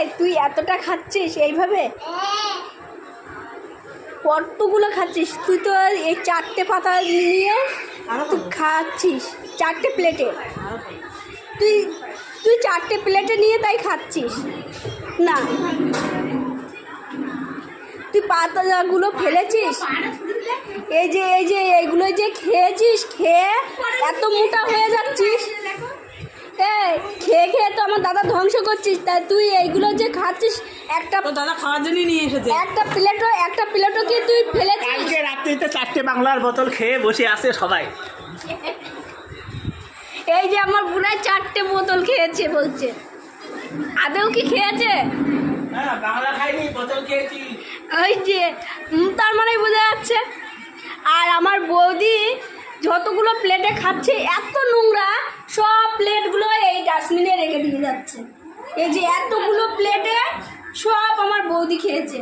এই তুই এতটা খাচ্ছিস এইভাবে? কতগুলো খাচ্ছিস তুই? তো এই 4টে পাতা নিয়ে তুই খাচ্ছিস 4টে প্লেটে। তুই তুই 4টে প্লেটে নিয়ে তাই খাচ্ছিস না? তুই পাতাগুলো ফেলেছিস? এই যে এইগুলো যে খেয়েছিস, খেয়ে এত মোটা হয়ে যাচ্ছিস। খেয়ে খেয়ে তো আমার দাদা ধ্বংস করছিস। তাই তুই এইগুলো যে খাচ্ছিস, একটা দাদা খাওয়ার জন্য নিয়ে এসেছে। একটা প্লেটও কি তুই ফেলেছিস? কালকে রাত্রিতে 4টে বাংলার বোতল খেয়ে বসে আছে সবাই। এই যে আমার বুড়ায় 4টে বোতল খেয়েছে বলছে। আদেও কি খেয়েছে? হ্যাঁ, বাংলা খাইনি, বোতল খেয়েছি। ওই যে তার মানেই বোঝা যাচ্ছে। আর আমার বৌদি যতগুলো প্লেটে খাচ্ছে, এত নোংরা, সব প্লেটগুলো এই ডাস্টবিনে রেখে দিয়ে যাচ্ছে। এই যে এতগুলো প্লেটে সব আমার বৌদি খেয়েছে।